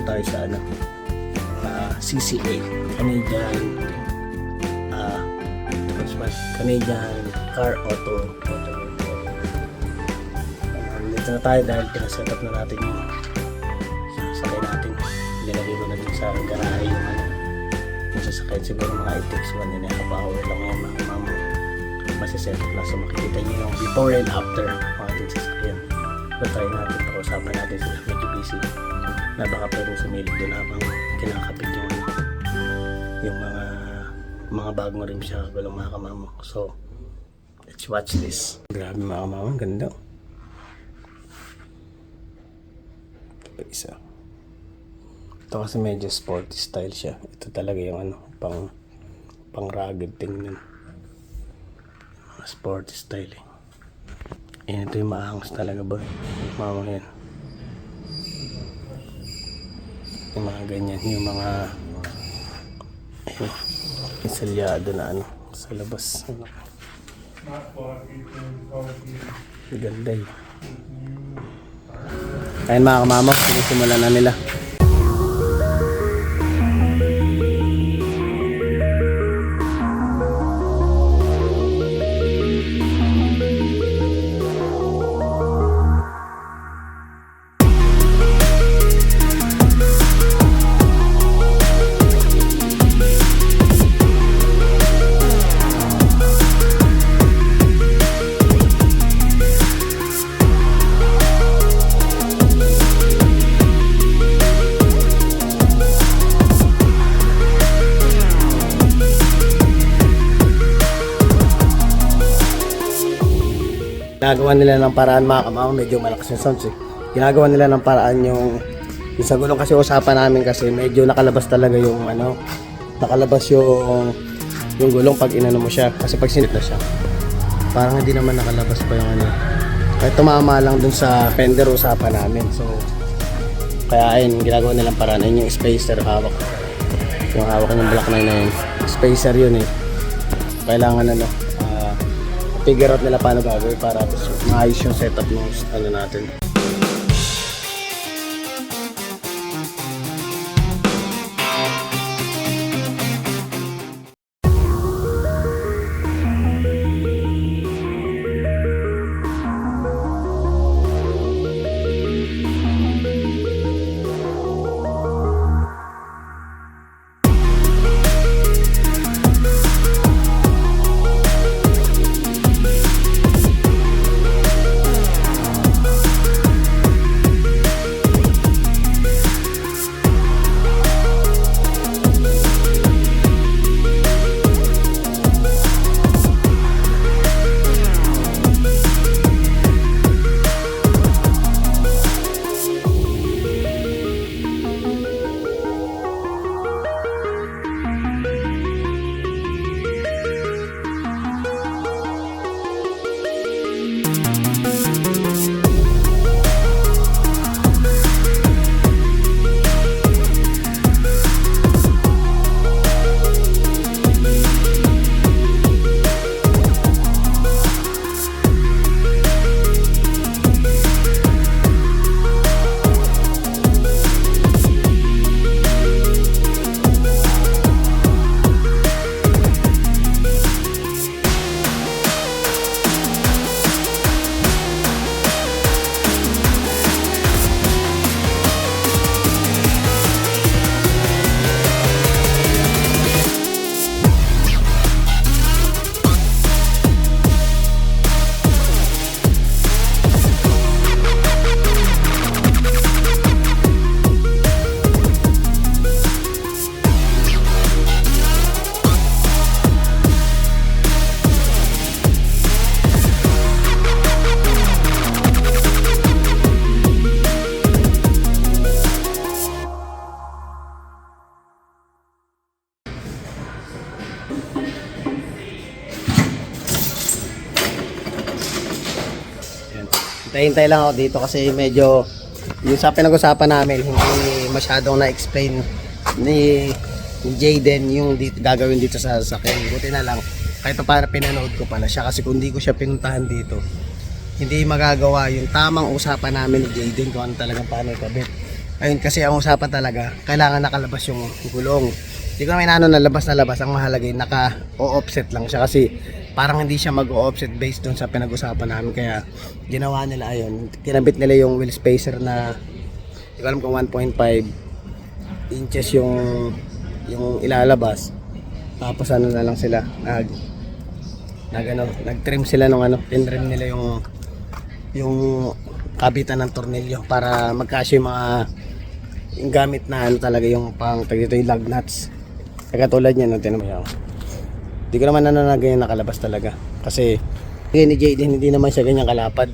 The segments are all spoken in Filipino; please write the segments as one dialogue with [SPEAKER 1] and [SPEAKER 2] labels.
[SPEAKER 1] tayo sa ano, CCA, Canadian Car Auto. Dito na tayo dahil pinaset up na natin yung sasakay natin. Nilagay ko na din sa garahe yung ano, yung sasakay. Siguro mga 8 takes 1 and a half hour lang yan mga mamo. Masiset up na, so makikita nyo yung before and after ng ating sasakyan. So try natin, pausapan natin sila, medyo busy na baka pwedeng sumilip doon habang kinakapit yung ano, yung mga bagong rim siya walang mga kamamo. So let's watch this. Grabe mga kamamo, ang ganda. Isa. Ito kasi medyo sporty style siya. Ito talaga yung ano, pang rugged tingnan. Mga sporty style eh. Yan, ito yung maangas talaga boy. Mama yan. Yung mga ganyan, yung mga insalyado na ano sa labas. Ano. Ganda eh. Ayun mga kamamo, simulan na nila. Ginagawa nila ng paraan mga kamamo, medyo malakas yung sounds eh. Ginagawa nila ng paraan yung sa gulong kasi usapan namin kasi medyo nakalabas talaga yung ano, nakalabas yung gulong pag inano mo siya kasi pag sinit na siya. Parang hindi naman nakalabas pa yung ano. Kahit tumama lang dun sa fender usapan namin. So kaya ayun, ginagawa nilang paraan. Ayun yung spacer hawak. Yung hawak ng Black 9 na yun. Spacer yun eh. Kailangan ano, figure out nila paano gagawin para maayos yung setup ng ano natin. Hintay lang ako dito kasi medyo yung sa pinag-usapan namin hindi masyadong na-explain ni Jayden yung dito, gagawin dito sa sasakyan. Buti na lang kahit para pinanood ko pala siya kasi kung di ko siya pinuntahan dito hindi magagawa yung tamang usapan namin ni Jayden kung ano talagang paano ikabit. Ayun, kasi ang usapan talaga, kailangan nakalabas yung gulong. Hindi ko naman inaano na labas, ang mahalaga yung naka-o-offset lang siya kasi parang hindi siya mag-o-offset based dun sa pinag-usapan namin. Kaya ginawa nila ayun, kinabit nila yung wheel spacer na hindi ko alam kung 1.5 inches yung ilalabas. Tapos ano na lang sila, nag-trim sila ng tinrim nila yung kabitan ng tornilyo para magkasya yung gamit na talaga yung pang dito yung lug nuts. Kaya tulad niyan, tinan mo yan. Hindi ko naman ganyan nakalabas talaga. Kasi ni Jaden hindi naman siya ganyan kalapad.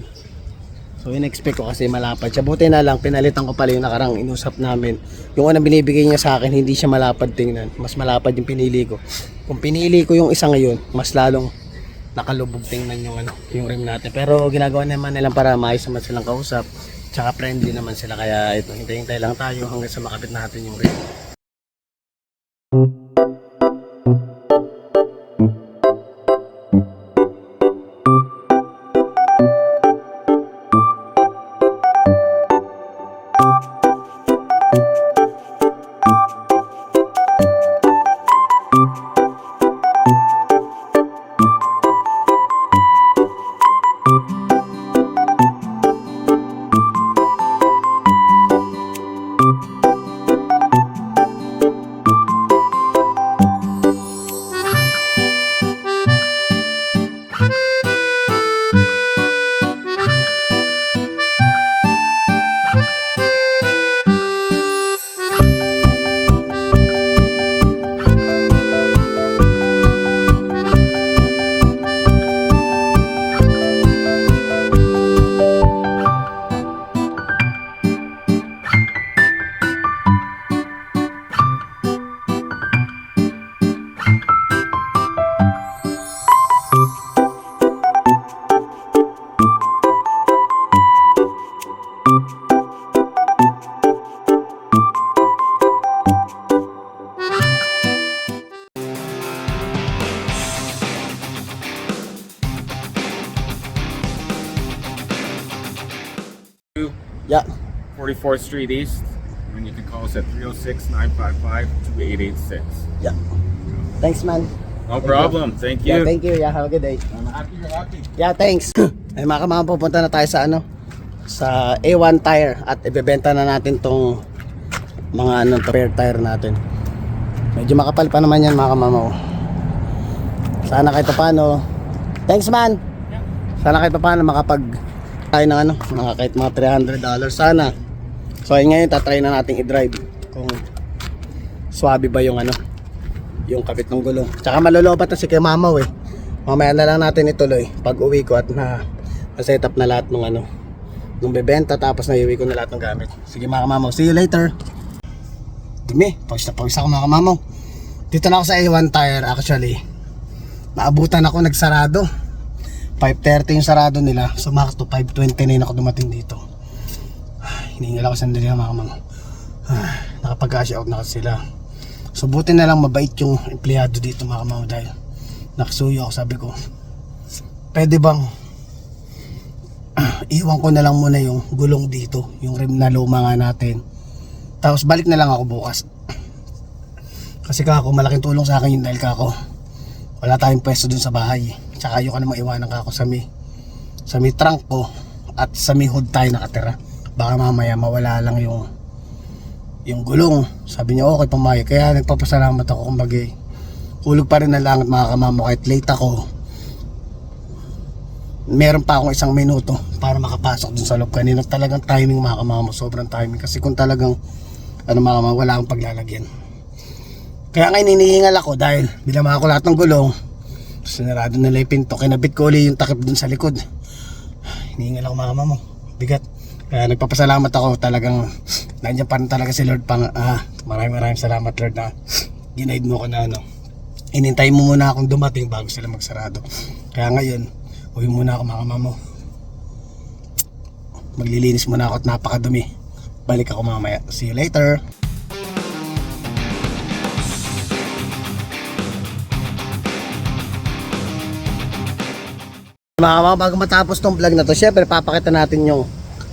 [SPEAKER 1] So in-expect ko kasi malapad siya. Buti na lang pinalitan ko pala yung nakarang inusap namin. Yung unang binibigay niya sa akin hindi siya malapad tingnan. Mas malapad yung pinili ko. Kung pinili ko yung isa ngayon, mas lalong nakalubog tingnan yung rim natin. Pero ginagawa naman nilang para maayos naman silang kausap. Tsaka friendly naman sila. Kaya ito, hintay-hintay lang tayo hanggang sa makapit natin yung rim. Yeah.
[SPEAKER 2] 44th Street East, and you can call us at 306-955-2886.
[SPEAKER 1] Yeah. Thanks, man.
[SPEAKER 2] No problem. Thank
[SPEAKER 1] Yeah,
[SPEAKER 2] you.
[SPEAKER 1] thank you. Yeah, have a good day.
[SPEAKER 2] I'm happy you're happy.
[SPEAKER 1] Yeah, thanks. Ay mga kamama, pupunta na tayo sa sa A1 tire at ibebenta na natin tong mga spare tire natin. Medyo makapal pa naman yan mga kamama. Sana kahit paano. Thanks, man. Sana kahit paano makapag tayo ng mga kahit mga $300 sana. So ayun ngayon tatry na natin i-drive kung swabe ba yung yung kabit ng gulong. Tsaka malolobat na si kay Mamaw eh. Mamaya na lang natin ituloy pag uwi ko at na-set up na lahat ng nung bebenta, tapos na-iwi ko na lahat ng gamit. Sige mga Mamaw, see you later. Dumi, pawis ako mga Mamaw. Dito na ako sa A1 tire actually. Naabutan ako, nagsarado. 5:30 yung sarado nila. Sumakto 5:29 ako dumating dito. Hinihingal ako sandali mga Mamaw. Nakapag-cash out na kasi sila. So buti na lang mabait yung empleyado dito mga Mamaw dahil nakasuyo ako. Sabi ko, pwede bang iwan ko na lang muna yung gulong dito, yung rim na luma nga natin, tapos balik na lang ako bukas. Kasi kako malaking tulong sa akin yun dahil kako wala tayong pwesto dun sa bahay. Tsaka ayoko namang iwanan kako sa may trunk ko at sa may hood tayo nakatira. Baka mamaya mawala lang yung gulong. Sabi niya okay pumayag. Kaya nagpapasalamat ako kumbaga hulog pa rin ang langit mga kamamo. Kahit late ako, meron pa akong 1 minuto para makapasok dun sa loob. Kanina talagang timing mga kamamo. Sobrang timing. Kasi kung talagang mga kamamo, wala akong paglalagyan. Kaya ngayon hinihingal ako dahil binama ko lahat ng gulong. Sinarado nila yung pinto. Kinabit ko ulit yung takip dun sa likod. Hinihingal ako mga kamamo. Bigat. Kaya nagpapasalamat ako, talagang nandiyan pa rin talaga si Lord pang maraming salamat Lord na ginaid mo ko na inintay mo muna akong dumating bago sila magsarado. Kaya ngayon uwi muna ako mga kamamo. Maglilinis muna ako at napakadumi. Balik ako mamaya. See you later. Mga kamamo, bago matapos tong vlog na to, syempre papakita natin yung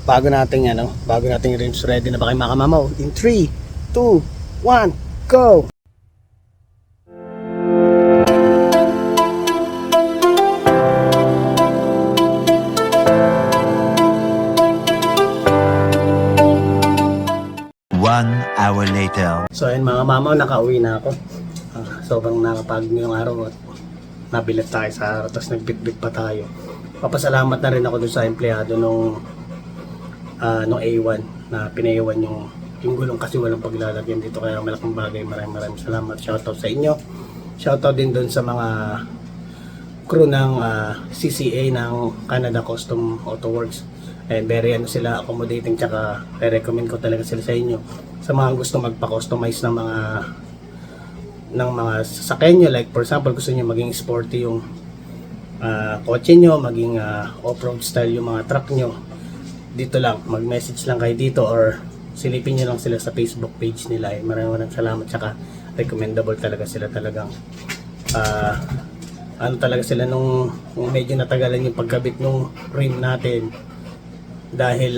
[SPEAKER 1] bago nating rims. Ready na ba kayo mga kamamaw? In 3, 2, 1, go!
[SPEAKER 3] One hour later.
[SPEAKER 1] So ayun mga mamaw, nakauwi na ako. Sobrang nakapagod ngayong araw at nabilat tayo sa araw, tapos nagbitbit pa tayo. Papasalamat na rin ako dun sa empleyado nung A1 na pinayawan yung gulong kasi walang paglalagyan dito, kaya malaking bagay. Maraming salamat. Shoutout sa inyo. Shoutout din dun sa mga crew ng CCA ng Canada Custom Auto Works. And very sila accommodating, tsaka recommend ko talaga sila sa inyo sa mga gusto magpa-customize ng mga sasakyan nyo. Like for example, gusto nyo maging sporty yung kotse nyo, maging off-road style yung mga truck nyo, dito lang, mag-message lang kayo dito or silipin nyo lang sila sa Facebook page nila. Maraming salamat, tsaka recommendable talaga sila. Talagang talaga sila nung medyo natagalan yung pagkabit nung rim natin, dahil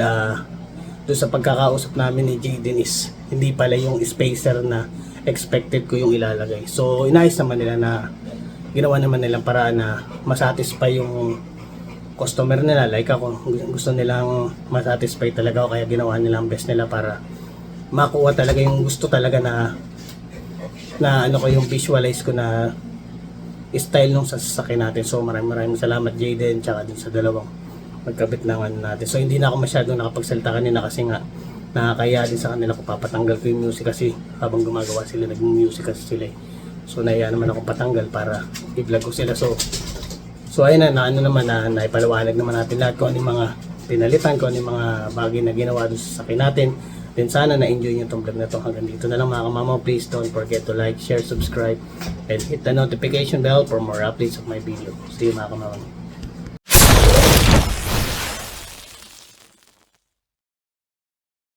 [SPEAKER 1] doon sa pagkakausap namin ni Jaden is hindi pala yung spacer na expected ko yung ilalagay. So inayos naman nila, na ginawa naman nilang paraan na masatisfy yung customer nila. Like ako, gusto nilang masatisfy talaga ako, kaya ginawa nila ang best nila para makuha talaga yung gusto talaga na ko yung visualize ko na style nung sasakyan natin. So maraming salamat Jaden, tsaka din sa dalawang magkabit ng natin. So hindi na ako masyadong nakapagsalita kanina kasi nga nakakaya din sa kanila kung papatanggal ko yung music, kasi habang gumagawa sila nag-music kasi sila eh. So naiya naman ako patanggal para i-vlog ko sila. So ayun na naipaliwanag naman natin lahat kung ano yung mga pinalitan, kung ano yung mga bagay na ginawa doon sa sakin natin. Then sana na-enjoy nyo itong vlog na to. Hanggang dito na lang mga kamamaw. Please don't forget to like, share, subscribe, and hit the notification bell for more updates of my video. See you mga kamamaw.